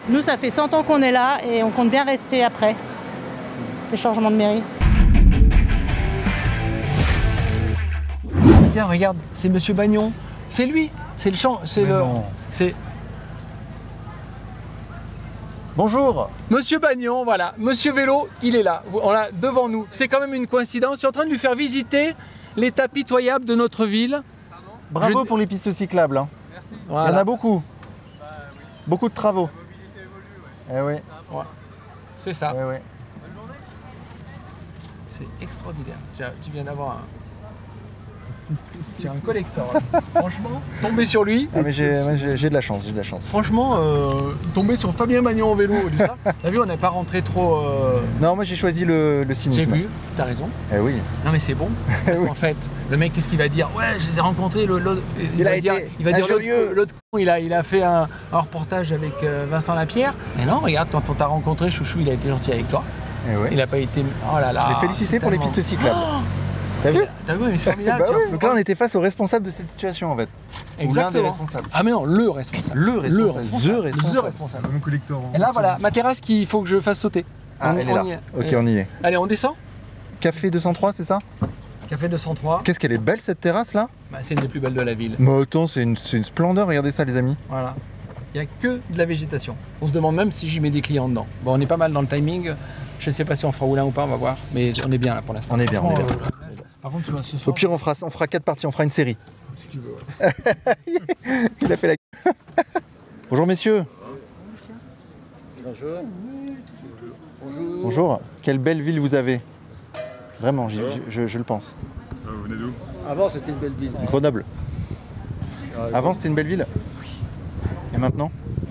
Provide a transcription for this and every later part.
Nous, ça fait 100 ans qu'on est là et on compte bien rester après les changements de mairie. Tiens, regarde, c'est Monsieur Bagnon. C'est lui, c'est le champ, c'est le... C'est... Bonjour. Monsieur Bagnon, voilà. Monsieur Vélo, il est là. On l'a devant nous. C'est quand même une coïncidence. Je suis en train de lui faire visiter l'état pitoyable de notre ville. Bravo pour les pistes cyclables. Hein. Merci. Voilà. Il y en a beaucoup. Beaucoup de travaux. Eh oui. Ouais. C'est ça. Eh oui. C'est extraordinaire. Tu viens d'avoir un collector. Là. Franchement, tomber sur lui. Ah, mais j'ai de la chance, j'ai de la chance. Franchement, tomber sur Fabien Bagnon en vélo, tout ça. T'as vu, on n'est pas rentré trop. Non, moi j'ai choisi le cynisme. J'ai vu, t'as raison. Eh oui. Non mais c'est bon. Parce qu'en fait, le mec, qu'est-ce qu'il va dire? Ouais, je les ai rencontrés. Il va dire l'autre con, il a fait un reportage avec Vincent Lapierre. Mais non, regarde, quand on t'a rencontré, Chouchou, il a été gentil avec toi. Eh oui. Il n'a pas été. Oh là là. Je l'ai félicité pour les pistes cyclables. Oh, T'as vu? T'as vu, mais c'est formidable. Bah oui. Donc là, on était face au responsable de cette situation en fait. Exactement. Ou l'un des responsables. Ah mais non, le responsable. Le responsable. Mon collecteur. Et là, voilà, ma terrasse qu'il faut que je fasse sauter. Ah, elle est là. Ok, on y est. Allez, on descend. Café 203, c'est ça? Café 203. Qu'est-ce qu'elle est belle cette terrasse là? Bah, c'est une des plus belles de la ville. Bah attends, c'est une splendeur, regardez ça les amis. Voilà. Il n'y a que de la végétation. On se demande même si j'y mets des clients dedans. Bon, on est pas mal dans le timing. Je sais pas si on fera Oulin ou pas, on va voir. Mais on est bien là pour l'instant. On est bien, on est bien. Par contre, tu vois, ce soir, Au pire, on fera 4 parties, on fera une série. si tu veux. Ouais. Il a fait la... Bonjour messieurs. Bonjour. Bonjour. Bonjour. Quelle belle ville vous avez. Vraiment, je le pense. Vous venez d'où? Avant, c'était une belle ville. Grenoble. Avant, c'était une belle ville? Oui. Et maintenant?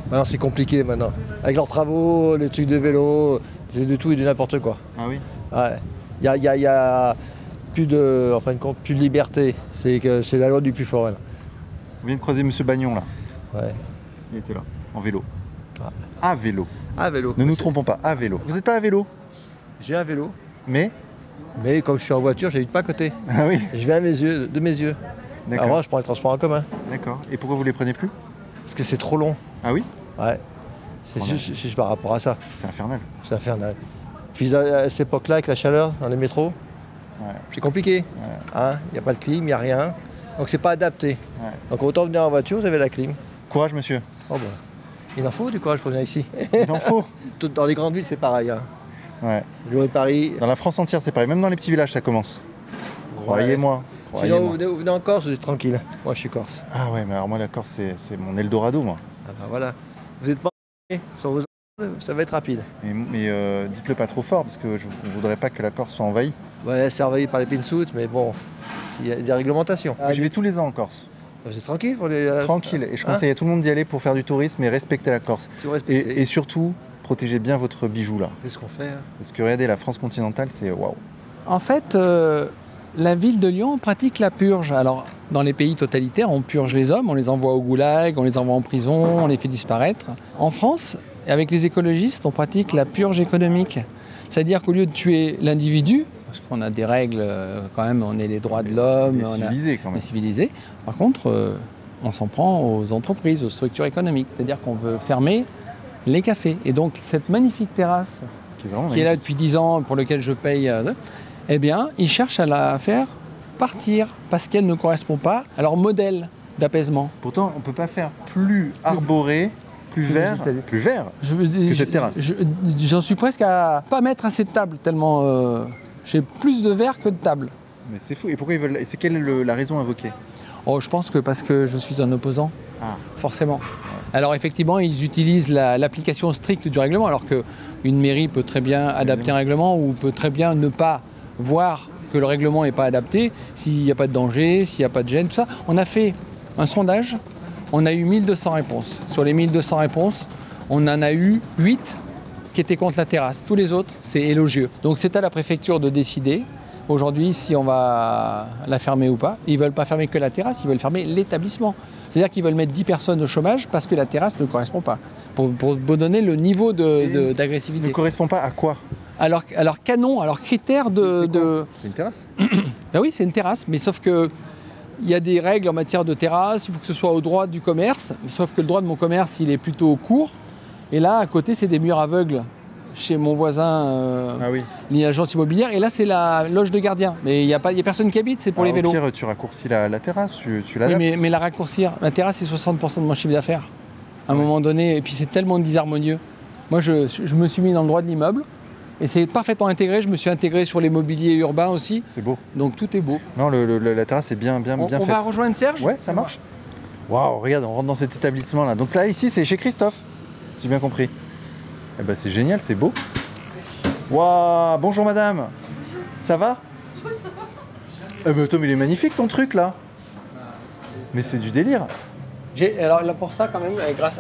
Maintenant, c'est compliqué maintenant. Avec leurs travaux, les trucs de vélo, c'est de tout et de n'importe quoi. Ah oui? Ouais. Il y a plus de, en fin de compte, plus de liberté. C'est la loi du plus fort. Là. On vient de croiser Monsieur Bagnon là. Ouais. Il était là, en vélo. Ah. À vélo. À vélo. Ne nous trompons pas, à vélo. Vous n'êtes pas à vélo? J'ai un vélo. Mais comme je suis en voiture, j'habite pas à côté. Ah oui. Je vais de mes yeux. D'accord. Avant, je prends les transports en commun. D'accord. Et pourquoi vous les prenez plus? Parce que c'est trop long. Ah oui? Ouais. C'est juste par rapport à ça. C'est infernal. C'est infernal. Puis à cette époque-là, avec la chaleur dans les métros, c'est compliqué. Il n'y a pas de clim, il n'y a rien. Donc c'est pas adapté. Ouais. Donc autant venir en voiture, vous avez la clim. Courage monsieur. Oh bon. Il en faut du courage pour venir ici. Il en faut. Dans les grandes villes, c'est pareil. Hein. Ouais. Lyon et Paris. Dans la France entière, c'est pareil. Même dans les petits villages, ça commence. Croyez-moi. Sinon, vous venez en Corse, vous êtes tranquille. Moi, je suis corse. Ah ouais, mais alors moi, la Corse, c'est mon Eldorado, moi. Ah bah voilà. Vous n'êtes pas sur vos... Ça va être rapide. Mais dites-le pas trop fort, parce que je ne voudrais pas que la Corse soit envahie. Ouais, c'est envahi par les pinsoutes, mais bon, il y a des réglementations. Je vais tous les ans en Corse. Vous êtes tranquille pour les... Tranquille. Et je conseille à tout le monde d'y aller pour faire du tourisme et respecter la Corse. Et surtout, protégez bien votre bijou, là. C'est ce qu'on fait. Hein. Parce que regardez, la France continentale, c'est waouh. En fait, la ville de Lyon pratique la purge. Alors, dans les pays totalitaires, on purge les hommes, on les envoie au goulag, on les envoie en prison, on les fait disparaître. En France, avec les écologistes, on pratique la purge économique. C'est-à-dire qu'au lieu de tuer l'individu, parce qu'on a des règles, quand même, on est les droits de l'homme, on est civilisé. Par contre, on s'en prend aux entreprises, aux structures économiques. C'est-à-dire qu'on veut fermer les cafés. Et donc, cette magnifique terrasse qui est là depuis 10 ans, pour laquelle je paye, eh bien, ils cherchent à la faire partir parce qu'elle ne correspond pas à leur modèle d'apaisement. Pourtant, on ne peut pas faire plus arboré, plus vert que cette terrasse. J'en suis presque à pas mettre assez de tables, tellement j'ai plus de verre que de tables. Mais c'est fou. Et pourquoi ils veulent... C'est quelle est la raison invoquée? Oh, je pense que parce que je suis un opposant, forcément. Ouais. Alors effectivement, ils utilisent l'application stricte du règlement, alors qu'une mairie peut très bien adapter un règlement ou peut très bien ne pas voir que le règlement n'est pas adapté, s'il n'y a pas de danger, s'il n'y a pas de gêne, tout ça. On a fait un sondage, on a eu 1200 réponses. Sur les 1200 réponses, on en a eu 8 qui étaient contre la terrasse. Tous les autres, c'est élogieux. Donc c'est à la préfecture de décider aujourd'hui si on va la fermer ou pas. Ils ne veulent pas fermer que la terrasse, ils veulent fermer l'établissement. C'est-à-dire qu'ils veulent mettre 10 personnes au chômage parce que la terrasse ne correspond pas. Pour donner le niveau d'agressivité. Ne correspond pas à quoi? Alors canon, alors critère de... C'est une terrasse? Ben oui, c'est une terrasse, mais sauf que il y a des règles en matière de terrasse, il faut que ce soit au droit du commerce, sauf que le droit de mon commerce, il est plutôt court. Et là, à côté, c'est des murs aveugles chez mon voisin, l'agence immobilière. Et là, c'est la loge de gardien. Mais il n'y a personne qui habite, c'est pour les vélos. Au pire, tu raccourcis la terrasse, tu l'adaptes. Oui, mais la raccourcir, la terrasse, c'est 60% de mon chiffre d'affaires. À un moment donné, et puis c'est tellement disharmonieux. Moi, je me suis mis dans le droit de l'immeuble. Et c'est parfaitement intégré. Je me suis intégré sur l'immobilier urbain aussi. C'est beau. Donc tout est beau. Non, la terrasse est bien faite. On va rejoindre Serge ? Ouais, ça marche. Waouh, regarde, on rentre dans cet établissement-là. Donc là, ici, c'est chez Christophe. J'ai bien compris. Eh ben, c'est génial, c'est beau. Waouh, bonjour madame. Ça va ? Oui, ça va. Eh ben, Tom, il est magnifique ton truc là. Mais c'est du délire. Alors là, pour ça, quand même,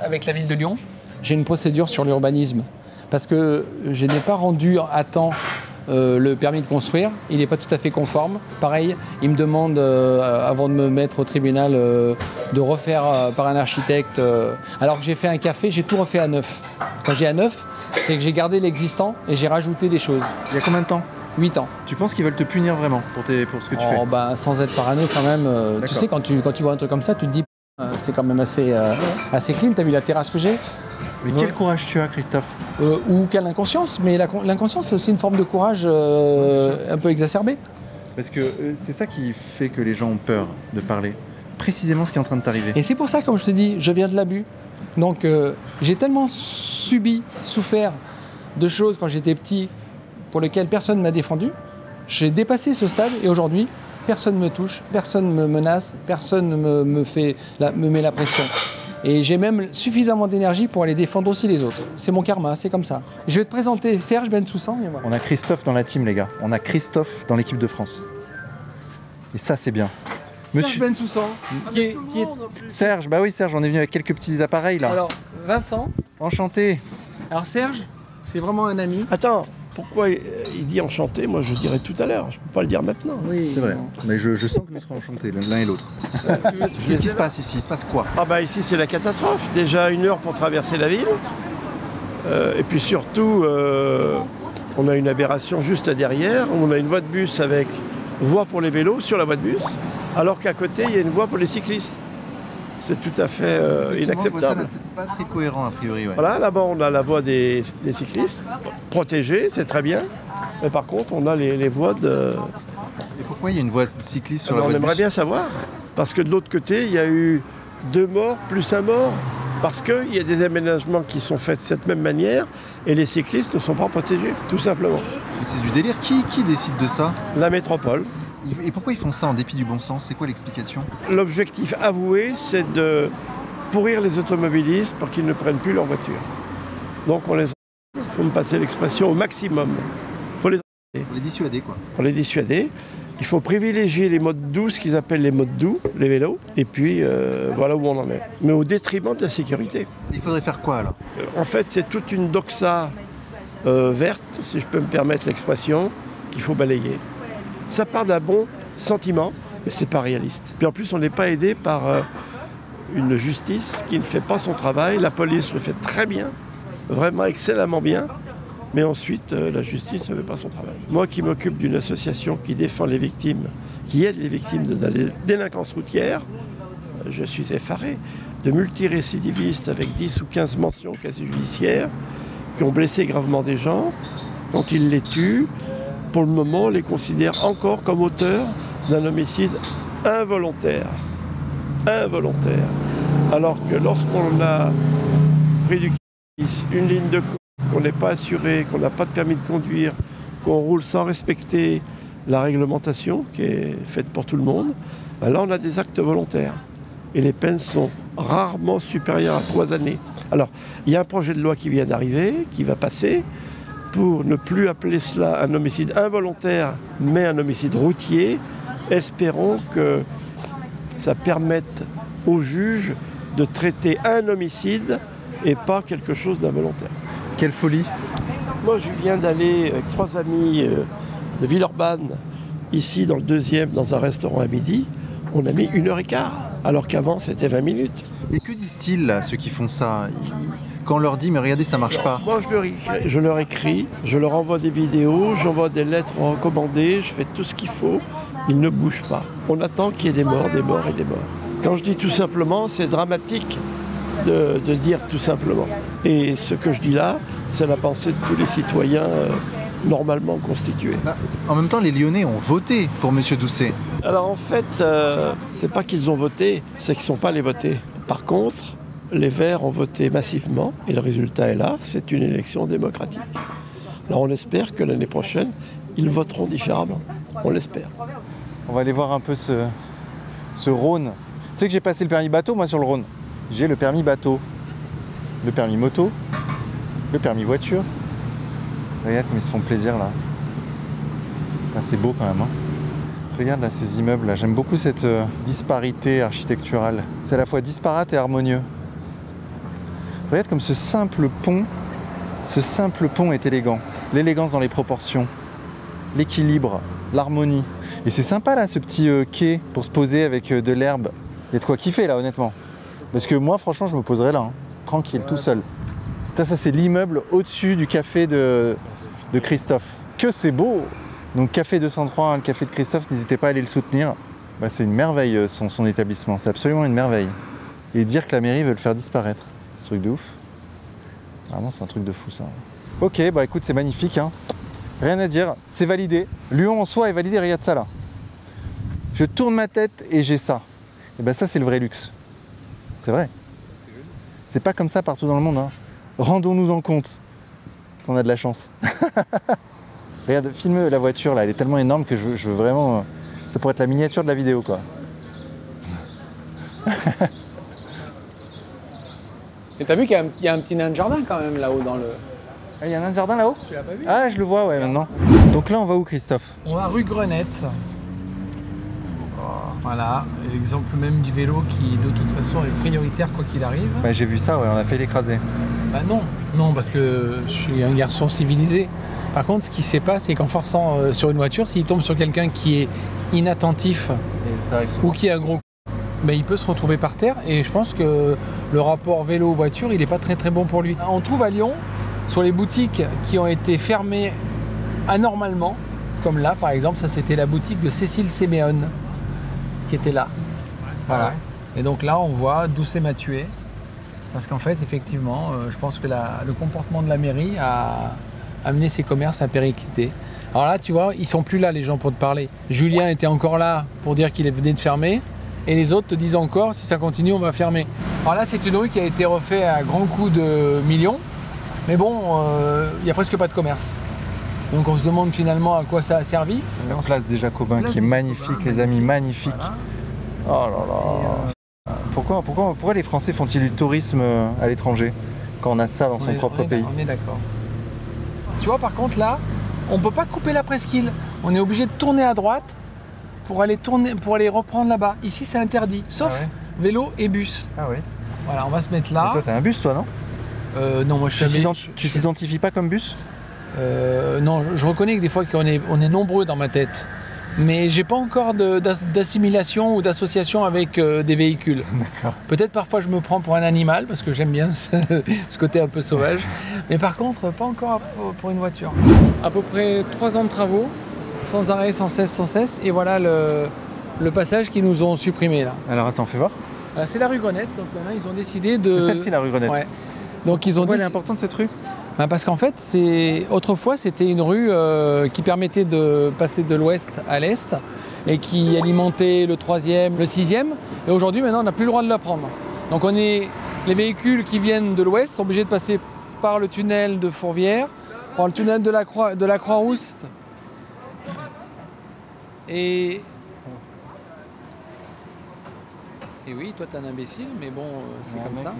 avec la ville de Lyon, j'ai une procédure sur l'urbanisme. Parce que je n'ai pas rendu à temps le permis de construire. Il n'est pas tout à fait conforme. Pareil, il me demande, avant de me mettre au tribunal, de refaire par un architecte. Alors que j'ai fait un café, j'ai tout refait à neuf. Quand j'ai à neuf, c'est que j'ai gardé l'existant et j'ai rajouté des choses. Il y a combien de temps ? 8 ans. Tu penses qu'ils veulent te punir vraiment pour ce que tu fais ? Bah, sans être parano quand même. Tu sais, quand tu vois un truc comme ça, tu te dis c'est quand même assez clean. T'as vu la terrasse que j'ai ? Mais quel courage tu as, Christophe ? Ou quelle inconscience, mais l'inconscience, c'est aussi une forme de courage un peu exacerbé. Parce que c'est ça qui fait que les gens ont peur de parler. Précisément ce qui est en train de t'arriver. Et c'est pour ça, comme je te dis, je viens de l'abus. Donc j'ai tellement souffert de choses quand j'étais petit pour lesquelles personne ne m'a défendu. J'ai dépassé ce stade et aujourd'hui, personne ne me touche, personne ne me menace, personne ne me met la pression. Et j'ai même suffisamment d'énergie pour aller défendre aussi les autres. C'est mon karma, c'est comme ça. Je vais te présenter Serge Bensoussan. On a Christophe dans la team, les gars. On a Christophe dans l'équipe de France. Et ça, c'est bien. Serge Bensoussan, qui est... Serge, bah oui, Serge, on est venu avec quelques petits appareils, là. Alors, Vincent. Enchanté. Alors, Serge, c'est vraiment un ami. Attends, pourquoi il dit enchanté? Moi, je dirais tout à l'heure. Je ne peux pas le dire maintenant. Oui, c'est vrai. Mais je sens que nous serons enchantés, l'un et l'autre. Qu'est-ce qui se passe ici? Il se passe quoi? Ah bah ici, c'est la catastrophe. Déjà 1 heure pour traverser la ville. Et puis surtout, on a une aberration juste derrière. On a une voie de bus avec voie pour les vélos sur la voie de bus, alors qu'à côté, il y a une voie pour les cyclistes. C'est tout à fait inacceptable. C'est pas très cohérent, a priori. Ouais. Voilà, là-bas, on a la voie des cyclistes, protégée, c'est très bien. Mais par contre, on a les voies de... Et pourquoi il y a une voie de cycliste sur la voie de bus? On aimerait bien savoir. Parce que de l'autre côté, il y a eu 2 morts plus 1 mort. Parce qu'il y a des aménagements qui sont faits de cette même manière et les cyclistes ne sont pas protégés, tout simplement. Mais c'est du délire. Qui décide de ça? La métropole. Et pourquoi ils font ça en dépit du bon sens? C'est quoi l'explication? L'objectif avoué, c'est de pourrir les automobilistes pour qu'ils ne prennent plus leur voiture. Donc on les... Il faut me passer l'expression au maximum. Il faut les dissuader, quoi. Pour les dissuader. Il faut privilégier les modes doux, ce qu'ils appellent les modes doux, les vélos. Et puis voilà où on en est. Mais au détriment de la sécurité. Il faudrait faire quoi alors? En fait, c'est toute une doxa verte, si je peux me permettre l'expression, qu'il faut balayer. Ça part d'un bon sentiment, mais c'est pas réaliste. Puis en plus, on n'est pas aidé par une justice qui ne fait pas son travail. La police le fait très bien, vraiment excellemment bien. Mais ensuite, la justice ne fait pas son travail. Moi qui m'occupe d'une association qui défend les victimes, qui aide les victimes de la délinquance routière, je suis effaré de multirécidivistes avec 10 ou 15 mentions au casier judiciaire qui ont blessé gravement des gens. Quand ils les tuent, pour le moment, on les considère encore comme auteurs d'un homicide involontaire. Involontaire. Alors que lorsqu'on a pris du kiss, une ligne de course, qu'on n'est pas assuré, qu'on n'a pas de permis de conduire, qu'on roule sans respecter la réglementation qui est faite pour tout le monde, ben là on a des actes volontaires. Et les peines sont rarement supérieures à 3 années. Alors, il y a un projet de loi qui vient d'arriver, qui va passer, pour ne plus appeler cela un homicide involontaire, mais un homicide routier. Espérons que ça permette aux juges de traiter un homicide et pas quelque chose d'involontaire. Quelle folie! Moi, je viens d'aller avec 3 amis de Villeurbanne, ici dans le 2e, dans un restaurant à midi. On a mis 1h15, alors qu'avant, c'était 20 minutes. Et que disent-ils, là, ceux qui font ça? Quand on leur dit, mais regardez, ça marche pas. Moi, je leur écris, je leur envoie des vidéos, j'envoie des lettres recommandées, je fais tout ce qu'il faut. Ils ne bougent pas. On attend qu'il y ait des morts et des morts. Quand je dis tout simplement, c'est dramatique. de le dire tout simplement. Et ce que je dis là, c'est la pensée de tous les citoyens normalement constitués. Bah, en même temps, les Lyonnais ont voté pour M. Doucet. Alors en fait, c'est pas qu'ils ont voté, c'est qu'ils ne sont pas allés voter. Par contre, les Verts ont voté massivement et le résultat est là, c'est une élection démocratique. Alors on espère que l'année prochaine, ils voteront différemment. On l'espère. On va aller voir un peu ce Rhône. Tu sais que j'ai passé le permis bateau, moi, sur le Rhône. J'ai le permis bateau, le permis moto, le permis voiture. Regarde comme ils se font plaisir, là. Putain, c'est beau, quand même. Hein. Regarde, là, ces immeubles, là. J'aime beaucoup cette disparité architecturale. C'est à la fois disparate et harmonieux. Regarde comme ce simple pont est élégant. L'élégance dans les proportions, l'équilibre, l'harmonie. Et c'est sympa là, ce petit quai pour se poser avec de l'herbe. Il y a de quoi kiffer là, honnêtement. Parce que moi, franchement, je me poserais là, hein, tranquille, tout seul. Ça c'est l'immeuble au-dessus du café de Christophe. Que c'est beau! Donc café 203, le café de Christophe, n'hésitez pas à aller le soutenir. Bah, c'est une merveille son établissement, c'est absolument une merveille. Et dire que la mairie veut le faire disparaître, c'est un truc de ouf. Vraiment, c'est un truc de fou ça. Ok, bah écoute, c'est magnifique, hein. Rien à dire, c'est validé. Lyon en soi est validé, regarde ça là. Je tourne ma tête et j'ai ça. Et ben ça, c'est le vrai luxe. C'est vrai. C'est pas comme ça partout dans le monde, hein. Rendons-nous en compte qu'on a de la chance. Regarde, filme la voiture là, elle est tellement énorme que je veux vraiment... ça pourrait être la miniature de la vidéo, quoi. Et t'as vu qu'il y a un petit nain de jardin quand même là-haut dans le... Ah, il y a un nain de jardin là-haut? Tu l'as pas vu? Ah, je le vois, ouais, maintenant. Donc là, on va où, Christophe? On va rue Grenette. Voilà, l'exemple même du vélo qui de toute façon est prioritaire quoi qu'il arrive. Bah, j'ai vu ça, ouais, on a failli l'écraser. Bah non, parce que je suis un garçon civilisé. Par contre, ce qui se passe, c'est qu'en forçant sur une voiture, s'il tombe sur quelqu'un qui est inattentif ou qui a un gros coup, ben, il peut se retrouver par terre. Et je pense que le rapport vélo-voiture, il n'est pas très très bon pour lui. On trouve à Lyon, sur les boutiques qui ont été fermées anormalement, comme là par exemple, ça c'était la boutique de Cécile Séméon qui était là. Voilà. Et donc là, on voit Doucet m'a tué. Parce qu'en fait, effectivement, je pense que le comportement de la mairie a amené ses commerces à péricliter. Alors là, tu vois, ils sont plus là, les gens, pour te parler. Julien était encore là pour dire qu'il venait de fermer. Et les autres te disent encore, si ça continue, on va fermer. Alors là, c'est une rue qui a été refaite à grands coups de millions. Mais bon, il n'y a presque pas de commerce. Donc on se demande finalement à quoi ça a servi. La place des Jacobins qui est magnifique, les amis, magnifique. Voilà. Oh là là. Pourquoi les Français font-ils du tourisme à l'étranger quand on a ça dans son propre pays? On est d'accord. Tu vois, par contre, là, on ne peut pas couper la presqu'île. On est obligé de tourner à droite pour aller reprendre là-bas. Ici, c'est interdit, sauf vélo et bus. Ah oui. Voilà, on va se mettre là. Et toi, t'as un bus, toi, non? Non, moi, je suis... Tu t'identifies pas comme bus? Non, je reconnais que des fois qu'on est nombreux dans ma tête. Mais j'ai pas encore d'assimilation ou d'association avec des véhicules. Peut-être parfois je me prends pour un animal parce que j'aime bien ce côté un peu sauvage. Mais par contre, pas encore pour une voiture. À peu près 3 ans de travaux, sans arrêt, sans cesse. Et voilà le passage qu'ils nous ont supprimé là. Alors attends, fais voir. C'est la rue Grenette, donc maintenant ils ont décidé de... C'est celle-ci la rue Grenette. Ouais. Donc ils ont Pourquoi elle est importante cette rue? Parce qu'en fait, autrefois, c'était une rue qui permettait de passer de l'ouest à l'est et qui alimentait le 3e, le 6e. Et aujourd'hui, maintenant, on n'a plus le droit de la prendre. Donc les véhicules qui viennent de l'ouest sont obligés de passer par le tunnel de Fourvière, par le tunnel de la Croix-Rousse. Et oui, toi, t'es un imbécile, mais bon, c'est comme ça.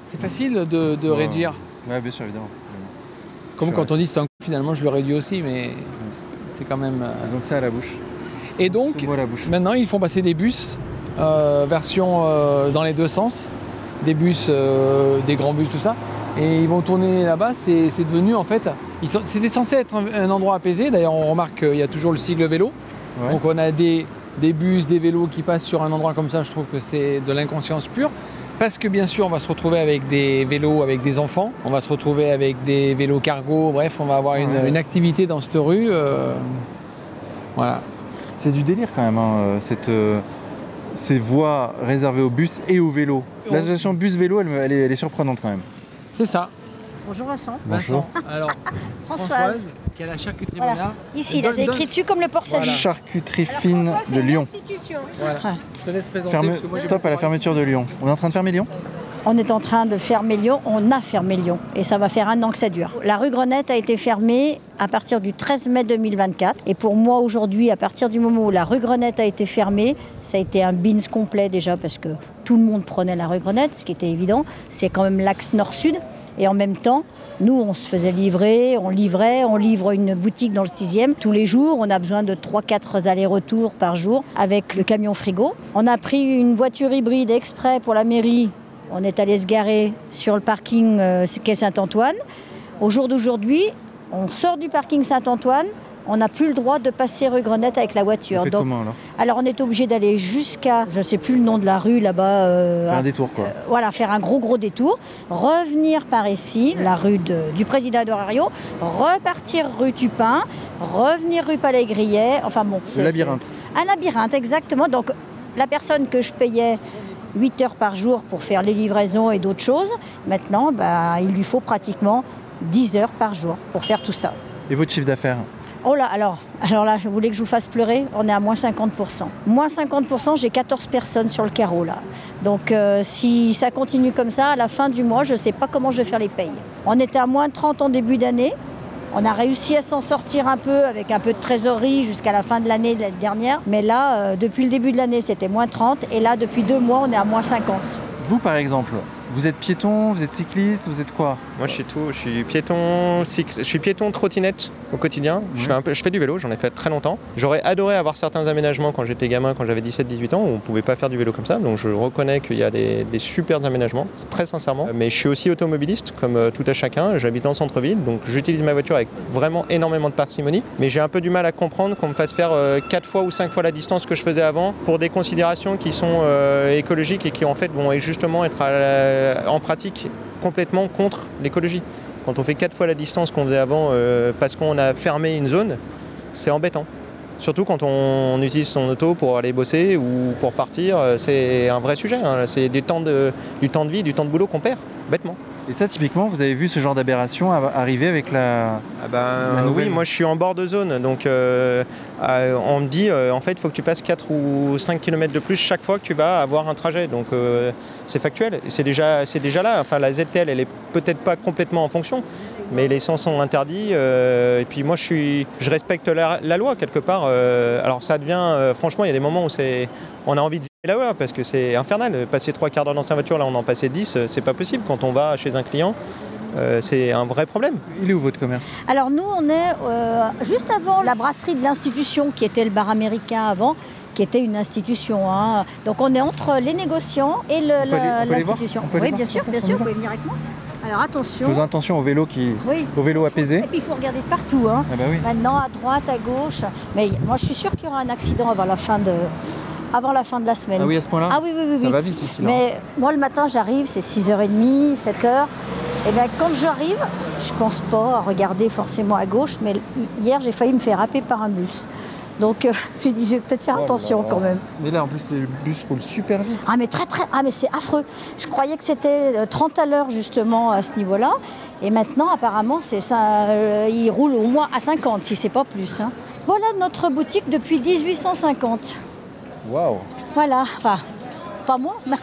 C'est facile de réduire. Ouais, bien sûr, évidemment. Comme quand on dit c'est un coup, finalement je le réduis aussi, mais c'est quand même... Ils ont que ça à la bouche. Et donc, maintenant ils font passer des bus, version dans les deux sens, des bus, des grands bus, tout ça, et ils vont tourner là-bas, c'est devenu en fait... C'était censé être un endroit apaisé, d'ailleurs on remarque qu'il y a toujours le sigle vélo, donc on a des bus, des vélos qui passent sur un endroit comme ça, je trouve que c'est de l'inconscience pure. Parce que bien sûr, on va se retrouver avec des vélos avec des enfants, on va se retrouver avec des vélos cargo, bref, on va avoir une activité dans cette rue. Voilà. C'est du délire quand même, hein, ces voies réservées aux bus et aux vélos. L'association Bus Vélo, elle est surprenante quand même. C'est ça. Bonjour Vincent. Bonjour. Vincent. Alors, Françoise. qui a la charcuterie Voilà. Monard. Ici, là, c'est écrit dessus comme le porcelain. Voilà. Charcuterie fine de Lyon. Voilà. Je te laisse présenter. parce que moi, Stop à la fermeture de Lyon. On est en train de fermer Lyon? On est en train de fermer Lyon, on a fermé Lyon et ça va faire 1 an que ça dure. La rue Grenette a été fermée à partir du 13 mai 2024 et pour moi aujourd'hui, à partir du moment où la rue Grenette a été fermée, ça a été un bins complet déjà parce que tout le monde prenait la rue Grenette, ce qui était évident. C'est quand même l'axe nord-sud et en même temps, nous on se faisait livrer, on livre une boutique dans le 6e. Tous les jours, on a besoin de 3-4 allers-retours par jour avec le camion frigo. On a pris une voiture hybride exprès pour la mairie. On est allé se garer sur le parking quai Saint-Antoine. Au jour d'aujourd'hui, on sort du parking Saint-Antoine, on n'a plus le droit de passer rue Grenette avec la voiture. Faites comment alors on est obligé d'aller jusqu'à, je ne sais plus le nom de la rue là-bas. Faire un détour quoi. Voilà, faire un gros détour, revenir par ici, la rue du président Dorario, repartir rue Tupin, revenir rue Palais-Grillet, enfin bon. Le labyrinthe. Un labyrinthe, exactement. Donc la personne que je payais 8 heures par jour pour faire les livraisons et d'autres choses. Maintenant, il lui faut pratiquement 10 heures par jour pour faire tout ça. Et votre chiffre d'affaires? Oh là, alors là, je voulais que je vous fasse pleurer, on est à moins 50%. Moins 50%, j'ai 14 personnes sur le carreau là. Donc si ça continue comme ça, à la fin du mois, je ne sais pas comment je vais faire les payes. On était à moins 30 en début d'année. On a réussi à s'en sortir un peu avec un peu de trésorerie jusqu'à la fin de l'année dernière. Mais là, depuis le début de l'année, c'était moins 30. Et là, depuis 2 mois, on est à moins 50. Vous, par exemple, vous êtes piéton, vous êtes cycliste, vous êtes quoi? Moi, je suis tout. Je suis piéton, trottinette au quotidien. Je fais du vélo, j'en ai fait très longtemps. J'aurais adoré avoir certains aménagements quand j'étais gamin, quand j'avais 17-18 ans, où on ne pouvait pas faire du vélo comme ça. Donc je reconnais qu'il y a des super aménagements, très sincèrement. Mais je suis aussi automobiliste, comme tout à chacun. J'habite en centre-ville, donc j'utilise ma voiture avec vraiment énormément de parcimonie. Mais j'ai un peu du mal à comprendre qu'on me fasse faire 4 fois ou 5 fois la distance que je faisais avant pour des considérations qui sont écologiques et qui en fait vont justement être en pratique complètement contre l'écologie. Quand on fait 4 fois la distance qu'on faisait avant parce qu'on a fermé une zone, c'est embêtant. Surtout quand on utilise son auto pour aller bosser ou pour partir, c'est un vrai sujet. Hein. C'est du temps de vie, du temps de boulot qu'on perd, bêtement. Et ça, typiquement, vous avez vu ce genre d'aberration arriver avec la nouvelle? Oui, moi je suis en bord de zone, donc on me dit en fait il faut que tu fasses 4 ou 5 km de plus chaque fois que tu vas avoir un trajet, donc c'est factuel, c'est déjà là, enfin la ZTL elle est peut-être pas complètement en fonction, mais les sens sont interdits, et puis moi je respecte la loi quelque part, alors ça devient, franchement il y a des moments où on a envie de vivre la loi parce que c'est infernal, passer 3 quarts d'heure dans sa voiture, là on en passait 10, c'est pas possible quand on va chez un client. C'est un vrai problème. Il est où votre commerce? Alors nous, on est juste avant la brasserie de l'institution, qui était le bar américain avant, qui était une institution. Hein. Donc on est entre les négociants et l'institution. Oui, bien sûr, vous pouvez venir avec moi. Alors attention. Faisons attention au vélo au vélo apaisé. Et puis il faut regarder de partout. Hein. Ah bah oui. Maintenant, à droite, à gauche. Mais moi, je suis sûre qu'il y aura un accident avant la fin de la semaine. Ah oui, à ce point-là? Ah oui. Ça va vite ici. Là. Mais moi, le matin, j'arrive, c'est 6h30, 7h. Et bien, quand j'arrive, je ne pense pas à regarder forcément à gauche, mais hier, j'ai failli me faire happer par un bus. Donc, j'ai dit, je vais peut-être faire attention quand même. Mais là, en plus, les bus roulent super vite. Ah, mais mais c'est affreux. Je croyais que c'était 30 à l'heure, justement, à ce niveau-là. Et maintenant, apparemment, c'est ça, ils roulent au moins à 50, si c'est pas plus. Hein. Voilà notre boutique depuis 1850. Waouh! Voilà, enfin, pas moi, mais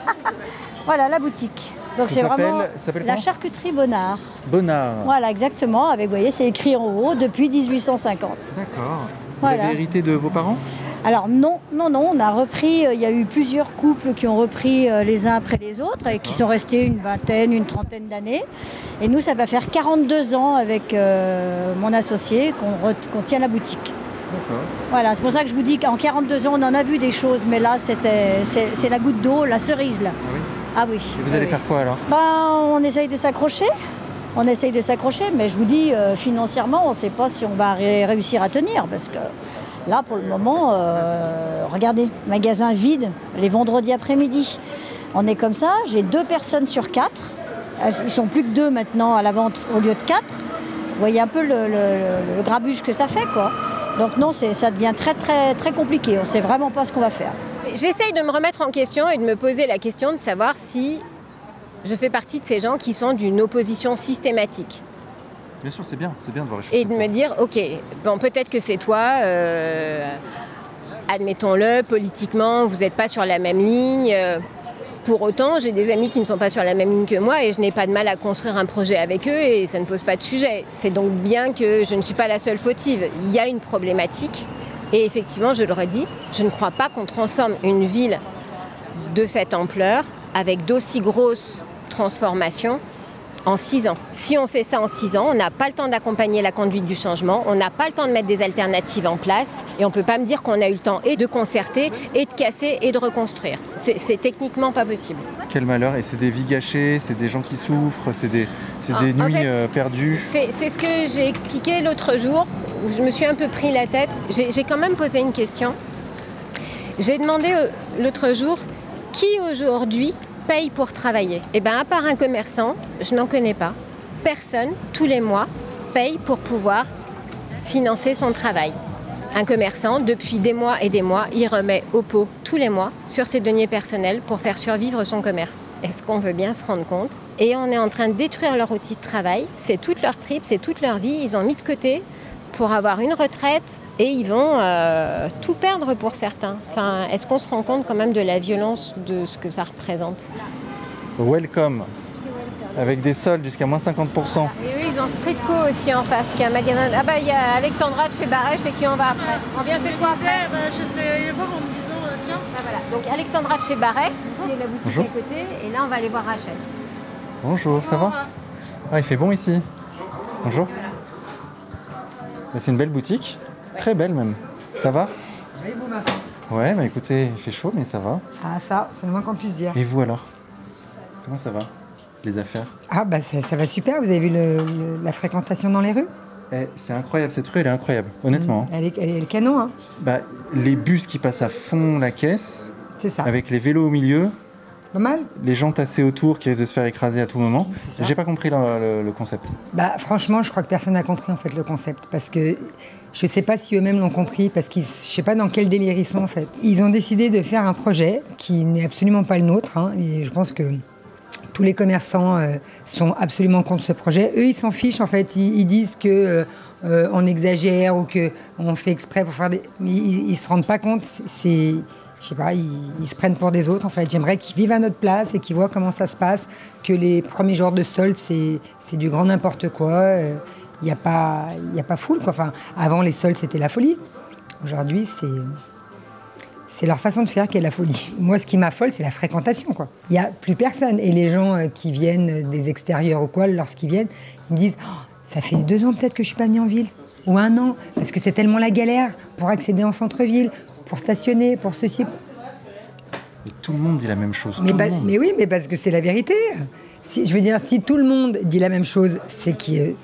voilà la boutique. Donc c'est vraiment la charcuterie Bonnard. Bonnard. Voilà, exactement. Avec, vous voyez, c'est écrit en haut depuis 1850. D'accord. Voilà. Vous avez hérité de vos parents? Alors non, on a repris, il y a eu plusieurs couples qui ont repris les uns après les autres et qui sont restés une vingtaine, une trentaine d'années. Et nous, ça va faire 42 ans avec mon associé qu'on tient la boutique. Voilà, c'est pour ça que je vous dis qu'en 42 ans, on en a vu des choses, mais là, c'est la goutte d'eau, la cerise, là. Ah oui? Ah oui. Et vous allez faire quoi, alors? On essaye de s'accrocher. Mais je vous dis, financièrement, on ne sait pas si on va réussir à tenir, parce que là, pour le moment, regardez, magasin vide, les vendredis après-midi. On est comme ça, j'ai 2 personnes sur 4. Ils sont plus que 2 maintenant à la vente au lieu de 4. Vous voyez un peu le grabuge que ça fait, quoi. Donc non, ça devient très, très, très compliqué. On ne sait vraiment pas ce qu'on va faire. J'essaye de me remettre en question et de me poser la question de savoir si Je fais partie de ces gens qui sont d'une opposition systématique. Bien sûr, c'est bien de voir les choses. Et de me dire, ok, bon, peut-être que c'est toi, admettons-le, politiquement, vous n'êtes pas sur la même ligne. Pour autant, j'ai des amis qui ne sont pas sur la même ligne que moi et je n'ai pas de mal à construire un projet avec eux et ça ne pose pas de sujet. C'est donc bien que je ne suis pas la seule fautive. Il y a une problématique et effectivement, je le redis, je ne crois pas qu'on transforme une ville de cette ampleur avec d'aussi grosses transformations en 6 ans. Si on fait ça en 6 ans, on n'a pas le temps d'accompagner la conduite du changement, on n'a pas le temps de mettre des alternatives en place et on ne peut pas me dire qu'on a eu le temps et de concerter, et de casser et de reconstruire. C'est techniquement pas possible. Quel malheur, et c'est des vies gâchées, c'est des gens qui souffrent, c'est des nuits perdues. C'est ce que j'ai expliqué l'autre jour, où je me suis un peu pris la tête. J'ai quand même posé une question. J'ai demandé l'autre jour, qui aujourd'hui paye pour travailler? Eh bien, à part un commerçant, je n'en connais pas. Personne, tous les mois, paye pour pouvoir financer son travail. Un commerçant, depuis des mois et des mois, il remet au pot tous les mois sur ses deniers personnels pour faire survivre son commerce. Est-ce qu'on veut bien se rendre compte? Et on est en train de détruire leur outil de travail. C'est toute leur trip, c'est toute leur vie. Ils ont mis de côté pour avoir une retraite et ils vont tout perdre pour certains. Enfin, est-ce qu'on se rend compte quand même de la violence de ce que ça représente? Welcome, avec des soldes jusqu'à moins 50%. Et eux, ils ont Streetco aussi en face, qui est un magasin. Ah bah il y a Alexandra de chez Barret, chez qui on va après. On vient chez toi après. Je vais aller voir en me disant tiens. Ah, voilà. Donc Alexandra de chez Barret, qui est la boutique Bonjour. à côté, et là on va aller voir Rachel. Bonjour, ça va? Ah, il fait bon ici. Bonjour. C'est une belle boutique, très belle même. Ça va? Oui, bon Vincent. Ouais, bah écoutez, il fait chaud, mais ça va. Ah ça, c'est le moins qu'on puisse dire. Et vous alors? Comment ça va, les affaires? Ah bah ça va super, vous avez vu la fréquentation dans les rues? C'est incroyable, cette rue elle est incroyable, honnêtement. Elle est le canon, hein. Bah, les bus qui passent à fond la caisse, C'est ça. avec les vélos au milieu, C'est pas mal? les gens tassés autour qui risquent de se faire écraser à tout moment. C'est ça. J'ai pas compris le concept. Bah franchement, je crois que personne n'a compris en fait le concept. Parce que je sais pas si eux-mêmes l'ont compris, parce que je sais pas dans quel délire ils sont en fait. Ils ont décidé de faire un projet qui n'est absolument pas le nôtre, hein, et je pense que tous les commerçants sont absolument contre ce projet. Eux, ils s'en fichent en fait. Ils disent que on exagère ou qu'on fait exprès pour faire des... Mais ils se rendent pas compte. Je sais pas, ils se prennent pour des autres en fait. J'aimerais qu'ils vivent à notre place et qu'ils voient comment ça se passe. Que les premiers jours de solde, c'est du grand n'importe quoi. Il n'y a pas foule quoi. Enfin, avant les soldes, c'était la folie. Aujourd'hui, c'est leur façon de faire qui est la folie. Moi, ce qui m'affole, c'est la fréquentation, quoi. Il n'y a plus personne. Et les gens qui viennent des extérieurs ou quoi, lorsqu'ils viennent, ils me disent oh, ça fait 2 ans peut-être que je ne suis pas venue en ville. Ou 1 an, parce que c'est tellement la galère pour accéder en centre-ville, pour stationner, pour ceci. Et tout le monde dit la même chose. Mais oui, mais parce que c'est la vérité. Je veux dire, si tout le monde dit la même chose, c'est qu'il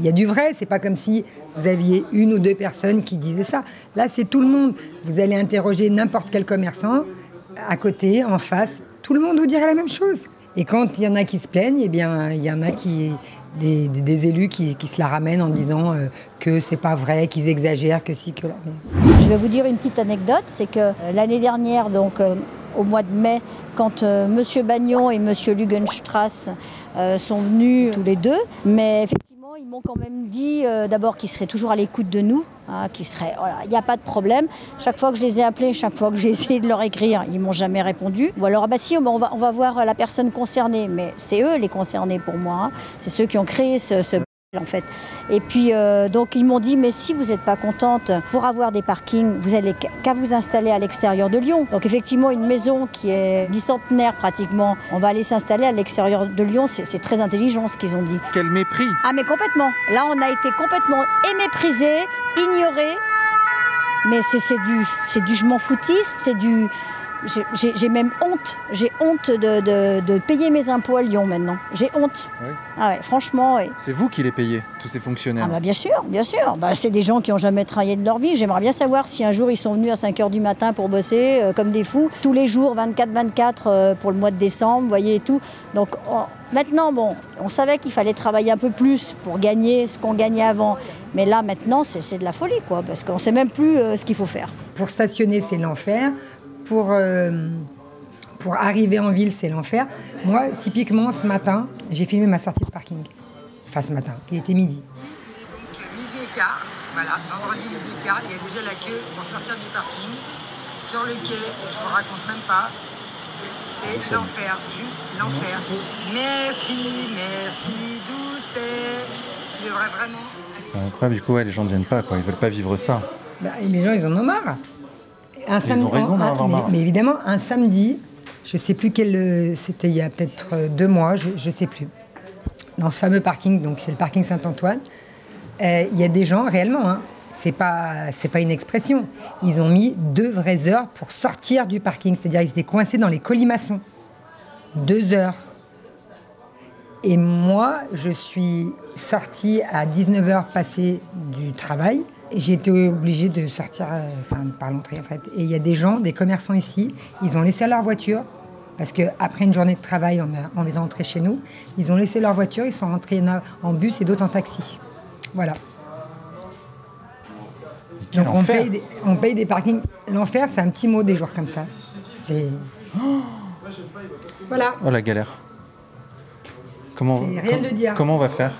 y a du vrai. C'est pas comme si vous aviez 1 ou 2 personnes qui disaient ça. Là, c'est tout le monde. Vous allez interroger n'importe quel commerçant, à côté, en face, tout le monde vous dirait la même chose. Et quand il y en a qui se plaignent, eh bien, il y en a des élus qui se la ramènent en disant que c'est pas vrai, qu'ils exagèrent, que si, que là. Je vais vous dire une petite anecdote, c'est que l'année dernière, donc au mois de mai, quand M. Bagnon et M. Lugenstrass sont venus tous les deux, mais effectivement, ils m'ont quand même dit d'abord qu'ils seraient toujours à l'écoute de nous, hein, voilà, il n'y a pas de problème. Chaque fois que je les ai appelés, chaque fois que j'ai essayé de leur écrire, ils ne m'ont jamais répondu. Ou alors, ah bah si, on va voir la personne concernée, mais c'est eux les concernés pour moi, hein. C'est ceux qui ont créé ce en fait. Et puis donc ils m'ont dit mais si vous n'êtes pas contente pour avoir des parkings, vous n'allez qu'à vous installer à l'extérieur de Lyon. Donc effectivement une maison qui est bicentenaire pratiquement, on va aller s'installer à l'extérieur de Lyon, c'est très intelligent ce qu'ils ont dit. Quel mépris! Ah mais complètement, là on a été complètement méprisés, ignorés, mais c'est du je m'en foutiste, c'est du... J'ai même honte. J'ai honte de payer mes impôts à Lyon maintenant. J'ai honte. Oui. Ah ouais, franchement. Oui. C'est vous qui les payez, tous ces fonctionnaires? Ah bah bien sûr, bien sûr. Bah, c'est des gens qui n'ont jamais travaillé de leur vie. J'aimerais bien savoir si un jour ils sont venus à 5h du matin pour bosser comme des fous. Tous les jours, 24-24 pour le mois de décembre, vous voyez et tout. Donc maintenant, bon, on savait qu'il fallait travailler un peu plus pour gagner ce qu'on gagnait avant. Mais là, maintenant, c'est de la folie, quoi. Parce qu'on ne sait même plus ce qu'il faut faire. Pour stationner, c'est l'enfer. pour arriver en ville, c'est l'enfer. Moi, typiquement, ce matin, j'ai filmé ma sortie de parking. Enfin, ce matin, il était midi. Midi et quart, voilà, vendredi midi et quart, il y a déjà la queue pour sortir du parking. Sur le quai, je vous raconte même pas, c'est l'enfer, juste l'enfer. Merci, d'où c'est. Tu devrais vraiment... C'est incroyable, du coup, ouais, les gens ne viennent pas, quoi. Ils veulent pas vivre ça. Bah, et les gens, ils en ont marre. Ils ont raison d'en avoir marre. Mais évidemment, un samedi, je sais plus quel... C'était il y a peut-être 2 mois, je sais plus. Dans ce fameux parking, donc c'est le parking Saint-Antoine, il y a des gens, réellement, hein, c'est pas une expression, ils ont mis 2 vraies heures pour sortir du parking, c'est-à-dire ils étaient coincés dans les colimaçons. 2 heures. Et moi, je suis sortie à 19h passée du travail, et j'ai été obligée de sortir par l'entrée, en fait. Et il y a des gens, des commerçants ici, ils ont laissé leur voiture, parce qu'après une journée de travail, on est rentré chez nous, ils ont laissé leur voiture, ils sont rentrés en bus et d'autres en taxi. Voilà. Donc on paye des parkings. L'enfer, c'est un petit mot des jours comme ça. C'est... Voilà. Oh la galère. Rien de dire. Comment on va faire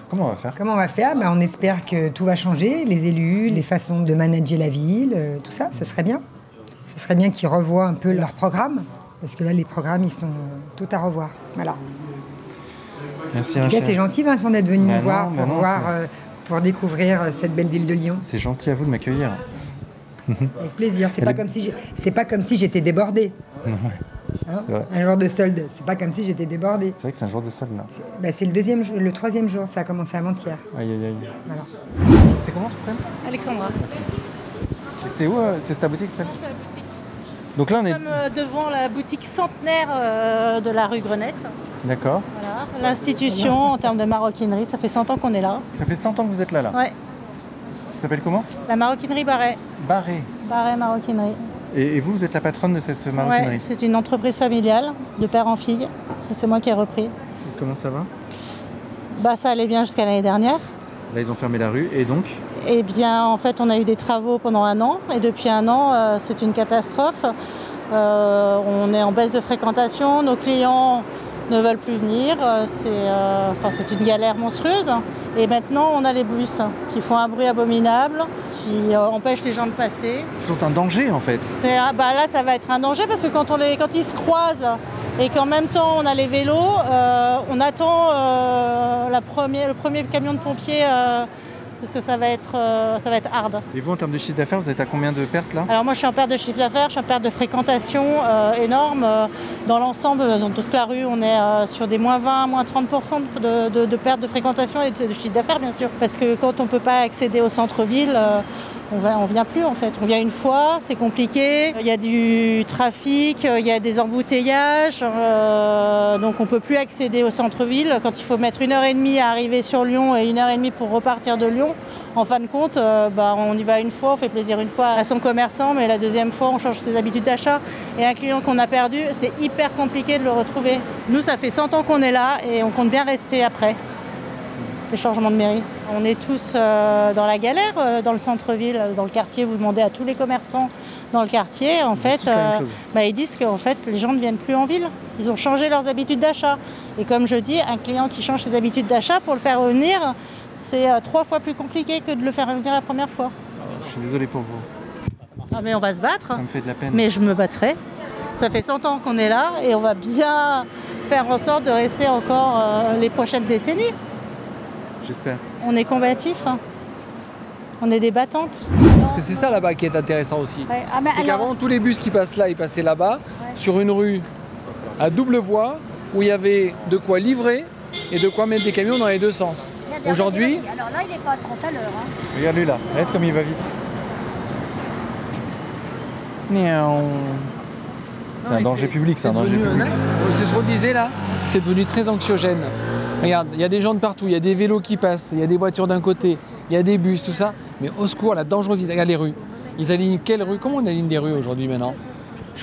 Ben, on espère que tout va changer, les élus, les façons de manager la ville, tout ça, ce serait bien. Ce serait bien qu'ils revoient un peu leur programme. Parce que là, les programmes, ils sont tout à revoir. Voilà. Merci, en tout cas, c'est gentil, Vincent, d'être venu nous voir pour découvrir cette belle ville de Lyon. C'est gentil à vous de m'accueillir. Avec plaisir. C'est pas comme si j'étais débordée. Hein, un jour de solde, c'est pas comme si j'étais débordée. C'est vrai que c'est un jour de solde, là. C'est le 3e jour, ça a commencé avant-hier. Aïe. Voilà. C'est comment tu prénom? Alexandra. C'est où c'est ta boutique, celle? C'est la boutique. Donc là, on est devant la boutique centenaire de la rue Grenette. D'accord. Voilà. L'institution, en termes de maroquinerie, ça fait 100 ans qu'on est là. Ça fait 100 ans que vous êtes là? Ouais. Ça s'appelle comment? La maroquinerie Barret. Barret maroquinerie. Et vous êtes la patronne de cette maroquinerie? Ouais, c'est une entreprise familiale, de père en fille. Et c'est moi qui ai repris. Et comment ça va? Ça allait bien jusqu'à l'année dernière. Là, ils ont fermé la rue, et donc? Eh bien, en fait, on a eu des travaux pendant 1 an. Et depuis 1 an, c'est une catastrophe. On est en baisse de fréquentation. Nos clients ne veulent plus venir. C'est une galère monstrueuse. Et maintenant, on a les bus qui font un bruit abominable, qui empêchent les gens de passer. Ils sont un danger, en fait. Là, ça va être un danger parce que quand ils se croisent et qu'en même temps, on a les vélos, on attend le premier camion de pompiers parce que ça va être hard. Et vous, en termes de chiffre d'affaires, vous êtes à combien de pertes, là? Alors moi, je suis en perte de chiffre d'affaires, je suis en perte de fréquentation énorme. Dans l'ensemble, dans toute la rue, on est sur des moins 20, moins 30% de perte de fréquentation et de chiffre d'affaires, bien sûr. Parce que quand on ne peut pas accéder au centre-ville, on vient plus, en fait. On vient une fois, c'est compliqué. Il y a du trafic, il y a des embouteillages. Donc on ne peut plus accéder au centre-ville. Quand il faut mettre 1h30 à arriver sur Lyon et 1h30 pour repartir de Lyon, en fin de compte, on y va une fois, on fait plaisir une fois à son commerçant, mais la deuxième fois, on change ses habitudes d'achat. Et un client qu'on a perdu, c'est hyper compliqué de le retrouver. Nous, ça fait 100 ans qu'on est là et on compte bien rester après les changements de mairie. On est tous dans la galère, dans le centre-ville, dans le quartier. Vous demandez à tous les commerçants dans le quartier, en fait, ils disent qu'en fait, les gens ne viennent plus en ville. Ils ont changé leurs habitudes d'achat. Et comme je dis, un client qui change ses habitudes d'achat, pour le faire revenir, c'est 3 fois plus compliqué que de le faire revenir la première fois. Je suis désolé pour vous. Mais on va se battre. Ça me fait de la peine. Mais je me battrai. Ça fait 100 ans qu'on est là et on va bien faire en sorte de rester encore les prochaines décennies. J'espère. On est combatifs. On est des battantes. Parce que c'est ça là-bas qui est intéressant aussi. Ouais. C'est qu'avant, tous les bus qui passent là, ils passaient là-bas, sur une rue à double voie, où il y avait de quoi livrer et de quoi mettre des camions dans les 2 sens. Aujourd'hui... Alors là, il n'est pas à 30 à l'heure. Regarde lui là, regarde comme il va vite. Miaou. C'est un danger public, c'est un danger public. C'est ce qu'on disait là, c'est devenu très anxiogène. Regarde, il y a des gens de partout, il y a des vélos qui passent, il y a des voitures d'un côté, il y a des bus, tout ça. Mais au secours, la dangerosité, regarde les rues. Ils alignent quelle rue? Comment on aligne des rues aujourd'hui maintenant?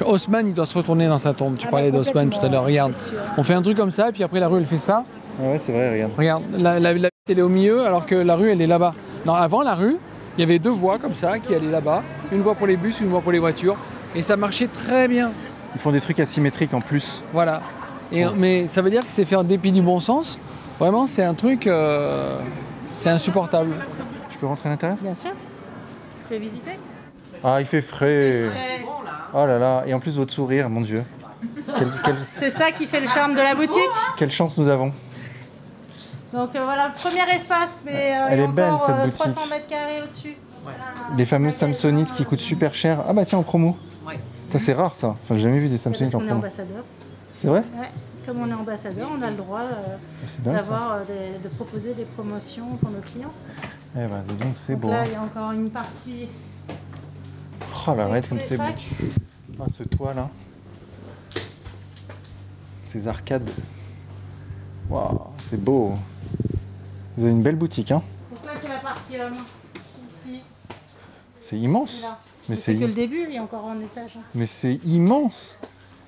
Haussmann, il doit se retourner dans sa tombe. Tu parlais d'Haussmann tout à l'heure, regarde. On fait un truc comme ça, et puis après la rue, elle fait ça. Ouais, c'est vrai, regarde. Regarde, la ville, elle est au milieu, alors que la rue, elle est là-bas. Non, avant la rue, il y avait 2 voies comme ça, qui allaient là-bas. Une voie pour les bus, une voie pour les voitures. Et ça marchait très bien. Ils font des trucs asymétriques en plus. Voilà. Mais ça veut dire que c'est fait en dépit du bon sens. Vraiment, c'est un truc... c'est insupportable. Je peux rentrer à l'intérieur? Bien sûr. Tu veux visiter? Ah, il fait frais. Oh là là. Et en plus, votre sourire, mon Dieu. C'est ça qui fait le charme de la boutique. Quelle chance nous avons. Donc voilà, le premier espace, mais Elle il y a est belle, encore cette boutique. 300 mètres carrés au-dessus. Les fameux Samsonites qui coûtent super cher. Ah bah tiens, en promo. Ouais. Ça, c'est rare, ça. Enfin, j'ai jamais vu des Samsonites en On est promo. ambassadeur. C'est vrai? Ouais. Comme on est ambassadeur, on a le droit d'avoir de proposer des promotions pour nos clients. Eh ben, dis donc, c'est beau. Là, hein. il y a encore une partie. Oh la arrête comme c'est beau. sacs. Ah, ce toit là. Ces arcades. Waouh, c'est beau. Vous avez une belle boutique, hein? Donc là, c'est la partie homme. Ici. C'est immense. Là. Mais c'est c'est que le début, il y a encore un étage. Hein. Mais c'est immense.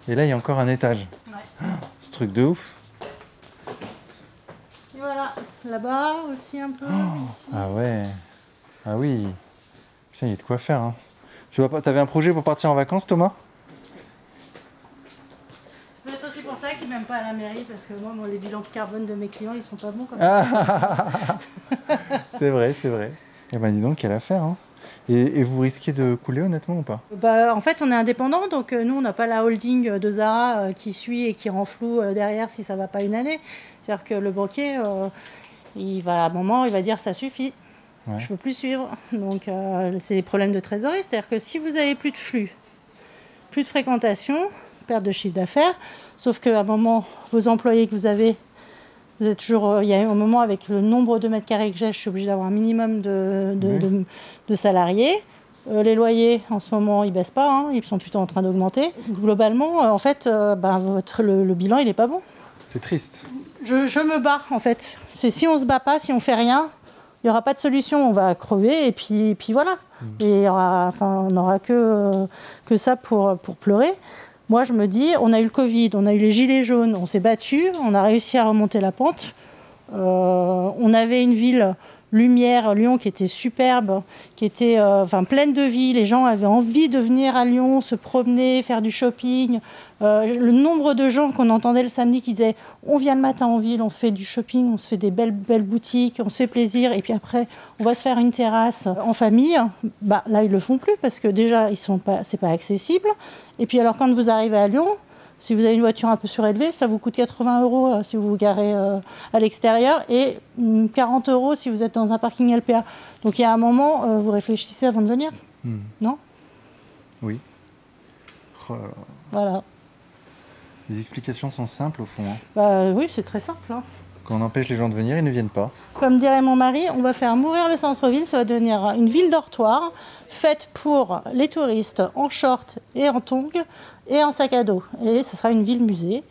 Et là, il y a encore un étage. Ouais. Ce truc de ouf. Et voilà, là-bas aussi un peu. Ici. Ah ouais. Ah oui. Putain, il y a de quoi faire. Hein. Tu vois pas, t'avais un projet pour partir en vacances, Thomas? C'est peut-être aussi pour ça qu'ils m'aiment pas à la mairie, parce que moi, les bilans de carbone de mes clients, ils sont pas bons comme ça. C'est vrai, c'est vrai. Eh ben dis donc, quelle affaire. Hein. Et vous risquez de couler honnêtement ou pas? Bah, en fait, on est indépendant, donc nous, on n'a pas la holding de Zara qui suit et qui rend flou derrière si ça va pas une année. C'est-à-dire que le banquier, il va, à un moment, il va dire ça suffit, je peux plus suivre. Donc c'est des problèmes de trésorerie. C'est-à-dire que si vous avez plus de flux, plus de fréquentation, perte de chiffre d'affaires, sauf qu'à un moment, vos employés que vous avez, vous êtes toujours, il y a un moment avec le nombre de mètres carrés que j'ai, je suis obligée d'avoir un minimum de salariés. Les loyers, en ce moment, ils ne baissent pas, hein, ils sont plutôt en train d'augmenter. Globalement, en fait, le bilan, il n'est pas bon. C'est triste. Je me bats, en fait. C'est si on ne se bat pas, si on ne fait rien, il n'y aura pas de solution, on va crever, et puis voilà. Et on n'aura que ça pour pleurer. Moi, je me dis, on a eu le Covid, on a eu les gilets jaunes, on s'est battu, on a réussi à remonter la pente. On avait une ville lumière, Lyon, qui était superbe, qui était pleine de vie. Les gens avaient envie de venir à Lyon, se promener, faire du shopping. Le nombre de gens qu'on entendait le samedi qui disaient « on vient le matin en ville, on fait du shopping, on se fait des belles boutiques, on se fait plaisir, et puis après, on va se faire une terrasse en famille », bah, là, ils le font plus parce que déjà, c'est pas accessible. Et puis alors, quand vous arrivez à Lyon, si vous avez une voiture un peu surélevée, ça vous coûte 80 € si vous vous garez à l'extérieur et 40 € si vous êtes dans un parking LPA. Donc il y a un moment, vous réfléchissez avant de venir, non? Oui. Oh là là. Voilà. Les explications sont simples au fond. Hein. Bah, oui, c'est très simple. Hein. Quand on empêche les gens de venir, ils ne viennent pas. Comme dirait mon mari, on va faire mourir le centre-ville, ça va devenir une ville dortoir faite pour les touristes en short et en tongs et en sac à dos. Et ce sera une ville musée.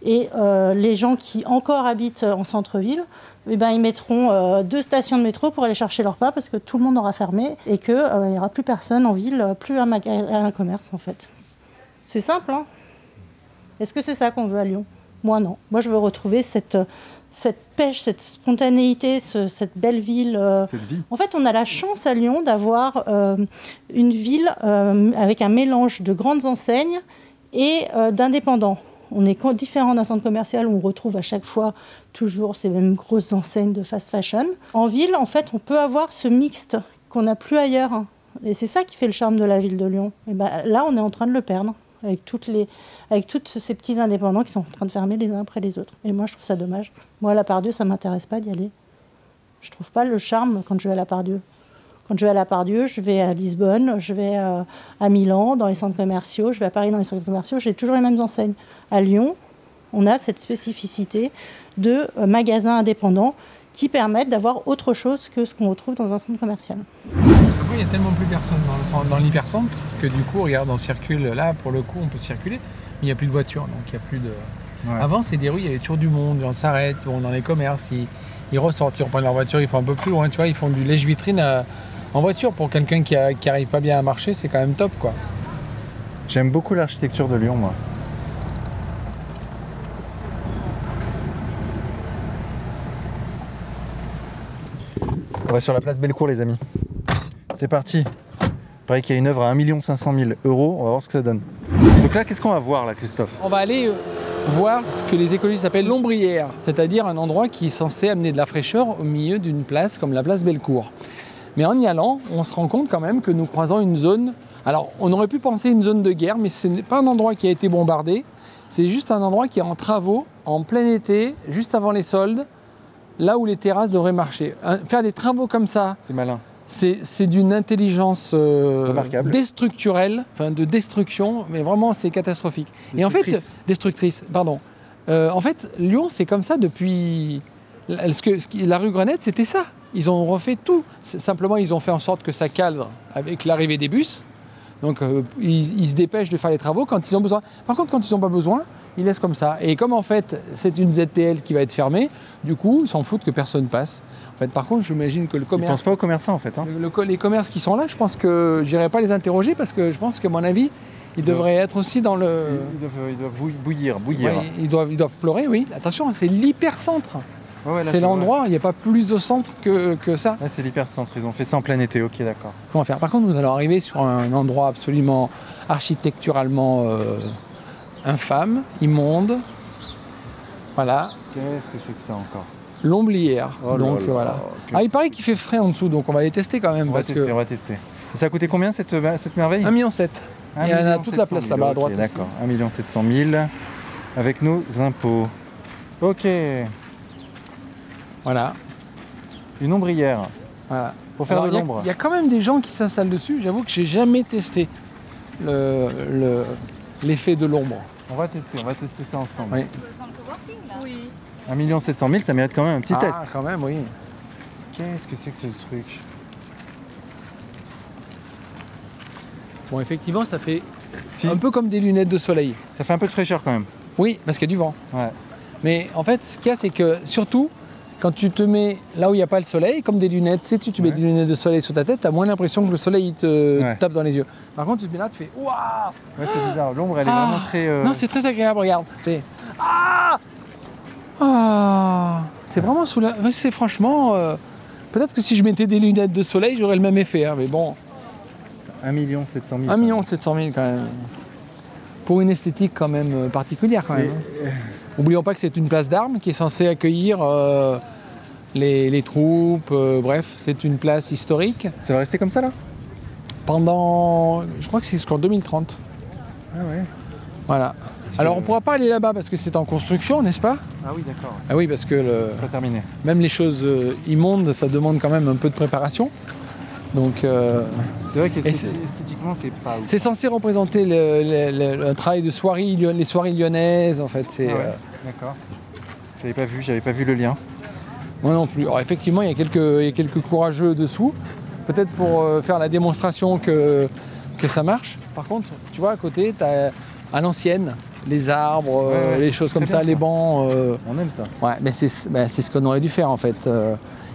Et les gens qui encore habitent en centre-ville, eh ben, ils mettront 2 stations de métro pour aller chercher leur pain parce que tout le monde aura fermé et qu'il n'y aura plus personne en ville, plus un commerce en fait. C'est simple, hein? Est-ce que c'est ça qu'on veut à Lyon? Moi, non. Moi, je veux retrouver cette pêche, cette spontanéité, cette belle ville. Cette vie. En fait, on a la chance à Lyon d'avoir une ville avec un mélange de grandes enseignes et d'indépendants. On est différent d'un centre commercial où on retrouve à chaque fois toujours ces mêmes grosses enseignes de fast fashion. En ville, en fait, on peut avoir ce mixte qu'on n'a plus ailleurs. Et c'est ça qui fait le charme de la ville de Lyon. Et ben, là, on est en train de le perdre. Avec tous ces petits indépendants qui sont en train de fermer les uns après les autres. Et moi, je trouve ça dommage. Moi, à la Part-Dieu, ça ne m'intéresse pas d'y aller. Je ne trouve pas le charme quand je vais à la Part-Dieu. Quand je vais à la Part-Dieu, je vais à Lisbonne, je vais à Milan, dans les centres commerciaux, je vais à Paris dans les centres commerciaux, j'ai toujours les mêmes enseignes. À Lyon, on a cette spécificité de magasins indépendants qui permettent d'avoir autre chose que ce qu'on retrouve dans un centre commercial. Après, il n'y a tellement plus personne dans l'hypercentre que du coup, regarde, on circule là, pour le coup, on peut circuler, mais il n'y a plus de voitures, donc il n'y a plus de... Ouais. Avant, c'est des rues, il y avait toujours du monde, les gens s'arrêtent, ils vont dans les commerces, ils ressortent, ils reprennent leur voiture, ils font un peu plus loin, tu vois, ils font du lèche-vitrine en voiture. Pour quelqu'un qui n'arrive pas bien à marcher, c'est quand même top, quoi. J'aime beaucoup l'architecture de Lyon, moi. On va sur la place Bellecour, les amis. C'est parti. Il paraît qu'il y a une œuvre à 1 500 000 €. On va voir ce que ça donne. Donc là, qu'est-ce qu'on va voir là, Christophe? On va aller voir ce que les écologistes appellent l'ombrière, c'est-à-dire un endroit qui est censé amener de la fraîcheur au milieu d'une place comme la place Bellecour. Mais en y allant, on se rend compte quand même que nous croisons une zone. Alors, on aurait pu penser une zone de guerre, mais ce n'est pas un endroit qui a été bombardé. C'est juste un endroit qui est en travaux, en plein été, juste avant les soldes, là où les terrasses devraient marcher. Faire des travaux comme ça, c'est malin. C'est d'une intelligence déstructurelle, enfin de destruction, mais vraiment c'est catastrophique. Et en fait, destructrice, pardon. En fait, Lyon, c'est comme ça depuis... La rue Grenette, c'était ça. Ils ont refait tout. Simplement, ils ont fait en sorte que ça cadre avec l'arrivée des bus. Donc, ils se dépêchent de faire les travaux quand ils ont besoin. Par contre, quand ils n'ont pas besoin, ils laissent comme ça. Et comme en fait, c'est une ZTL qui va être fermée, du coup, ils s'en foutent que personne passe. En fait, par contre, j'imagine que le commerce... Ils ne pensent pas aux commerçants, en fait. Hein. Les commerces qui sont là, je pense que je n'irai pas les interroger parce que je pense qu'à mon avis, ils devraient être aussi dans le... Ils doivent bouillir. Oui, ils doivent pleurer, oui. Attention, c'est l'hypercentre. Ouais, c'est l'endroit, il n'y a pas plus au centre que ça. Ouais, c'est l'hypercentre, ils ont fait ça en plein été, ok, d'accord. Comment faire? Par contre, nous allons arriver sur un endroit absolument architecturalement infâme, immonde. Voilà. Qu'est-ce que c'est que ça encore? L'omblière. Donc voilà. Ah, il paraît qu'il fait frais en dessous, donc on va les tester quand même. On va tester. Et ça a coûté combien cette merveille? 1,7 million. Il y en a toute la place là-bas à droite. Okay, d'accord, 1 700 000 avec nos impôts. Ok. Voilà. Une ombrière. Voilà. Pour faire de l'ombre. Il y a quand même des gens qui s'installent dessus. J'avoue que j'ai jamais testé l'effet de l'ombre. On va tester ça ensemble. Oui. 1 700 000, ça mérite quand même un petit test. Ah, quand même, oui. Qu'est-ce que c'est que ce truc? Bon, effectivement, ça fait un peu comme des lunettes de soleil. Ça fait un peu de fraîcheur quand même. Oui, parce qu'il y a du vent. Ouais. Mais en fait, ce qu'il y a, c'est que surtout, quand tu te mets là où il n'y a pas le soleil, comme des lunettes, tu mets des lunettes de soleil sur ta tête, tu as moins l'impression que le soleil te tape dans les yeux. Par contre, tu te mets là, tu fais waouh! Ouais, c'est bizarre. L'ombre, elle est vraiment très. Non, c'est très agréable, regarde. C'est vraiment c'est franchement. Peut-être que si je mettais des lunettes de soleil, j'aurais le même effet, hein, mais bon. 1 700 000. 1 700 000 quand même. Pour une esthétique quand même particulière quand même. N'oublions pas que c'est une place d'armes qui est censée accueillir les troupes, bref, c'est une place historique. Ça va rester comme ça là? Je crois que c'est jusqu'en 2030. Ah ouais. Voilà. Alors on ne pourra pas aller là-bas parce que c'est en construction, n'est-ce pas? Ah oui, d'accord. Ah oui, parce que pas terminé. Même les choses immondes, ça demande quand même un peu de préparation. Donc, c'est vrai qu'esthétiquement, c'est pas ouf. C'est censé représenter le travail de les soirées lyonnaises, en fait. D'accord. J'avais pas vu le lien. Moi non plus. Alors effectivement, il y a quelques courageux dessous, peut-être pour faire la démonstration que ça marche. Par contre, tu vois, à côté, tu as à l'ancienne les arbres, les choses comme ça, les bancs. On aime ça. Ouais, mais c'est ce qu'on aurait dû faire en fait.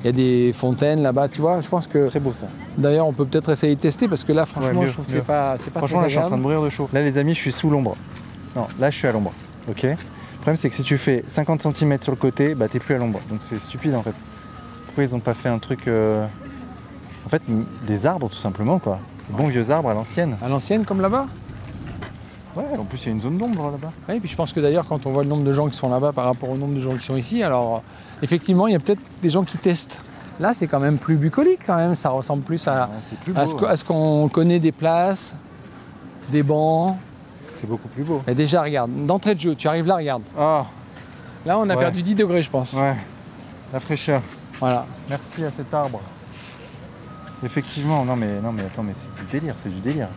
Il y a des fontaines là-bas, tu vois, je pense que... Très beau ça. D'ailleurs, on peut peut-être essayer de tester parce que là, franchement, je trouve que c'est pas franchement, là, je suis en train de mourir de chaud. Là, les amis, je suis sous l'ombre. Non, là, je suis à l'ombre. Ok. Le problème, c'est que si tu fais 50 cm sur le côté, bah, t'es plus à l'ombre. Donc, c'est stupide en fait. Pourquoi ils ont pas fait un truc... En fait, des arbres tout simplement, quoi. Des bons vieux arbres à l'ancienne. À l'ancienne, comme là-bas? Ouais, en plus, il y a une zone d'ombre là-bas. Oui, puis je pense que d'ailleurs, quand on voit le nombre de gens qui sont là-bas par rapport au nombre de gens qui sont ici, alors effectivement, il y a peut-être des gens qui testent. Là, c'est quand même plus bucolique, quand même. Ça ressemble plus à ce qu'on connaît des places, des bancs. C'est beaucoup plus beau. Et déjà, regarde, d'entrée de jeu, tu arrives là, regarde. Ah. Là, on a perdu 10 degrés, je pense. Ouais, la fraîcheur. Voilà. Merci à cet arbre. Effectivement, non mais attends, mais c'est du délire.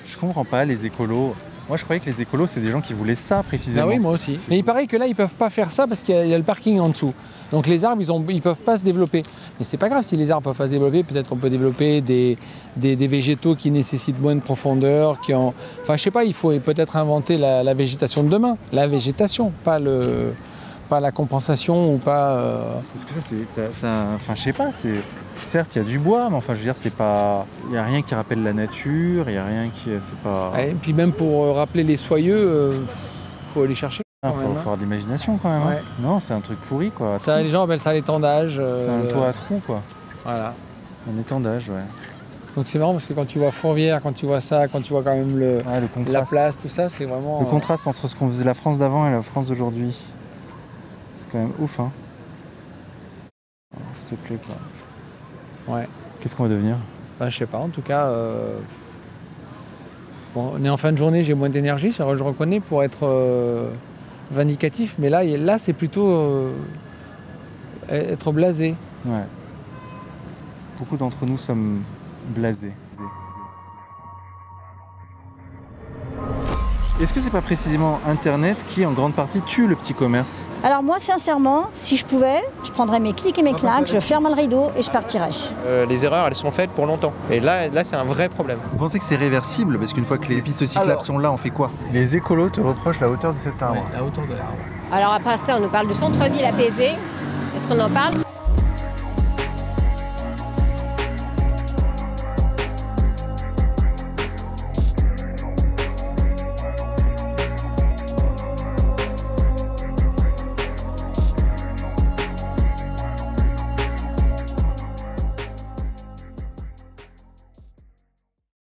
Je comprends pas les écolos. Moi, je croyais que les écolos, c'est des gens qui voulaient ça précisément. Ah oui, moi aussi. Mais il paraît que là, ils peuvent pas faire ça parce qu'il y a le parking en dessous. Donc les arbres, ils peuvent pas se développer. Mais c'est pas grave si les arbres peuvent pas se développer. Peut-être qu'on peut développer des végétaux qui nécessitent moins de profondeur, Enfin, je sais pas. Il faut peut-être inventer la végétation de demain. La végétation, pas la compensation ou pas. Parce que enfin, je sais pas. Certes, il y a du bois, mais enfin, je veux dire, c'est pas. Il n'y a rien qui rappelle la nature, il n'y a rien qui. C'est pas. Et puis même pour rappeler les soyeux, faut aller chercher. Il faut avoir de l'imagination quand même. Ouais. Hein. Non, c'est un truc pourri quoi. Ça, les gens appellent ça l'étendage. C'est un toit à trous quoi. Voilà. Un étendage, ouais. Donc c'est marrant parce que quand tu vois Fourvière, quand tu vois ça, quand tu vois quand même la place, tout ça, c'est vraiment... Le contraste entre ce qu'on faisait la France d'avant et la France d'aujourd'hui. C'est quand même ouf, hein. Oh, s'il te plaît, quoi. Ouais. Qu'est-ce qu'on va devenir? Bah, je sais pas, en tout cas... Bon, on est en fin de journée, j'ai moins d'énergie, je reconnais, pour être vindicatif, mais là c'est plutôt être blasé. Ouais. Beaucoup d'entre nous sommes blasés. Est-ce que c'est pas précisément Internet qui, en grande partie, tue le petit commerce? Alors moi, sincèrement, si je pouvais, je prendrais mes clics et mes claques, je ferme le rideau et je partirais. Les erreurs, elles sont faites pour longtemps. Et là c'est un vrai problème. Vous pensez que c'est réversible? Parce qu'une fois que les pistes cyclables sont là, on fait quoi? Les écolos te reprochent la hauteur de cet arbre. Ouais, la hauteur de l'arbre. Alors après ça, on nous parle de centre-ville apaisé. Est-ce qu'on en parle?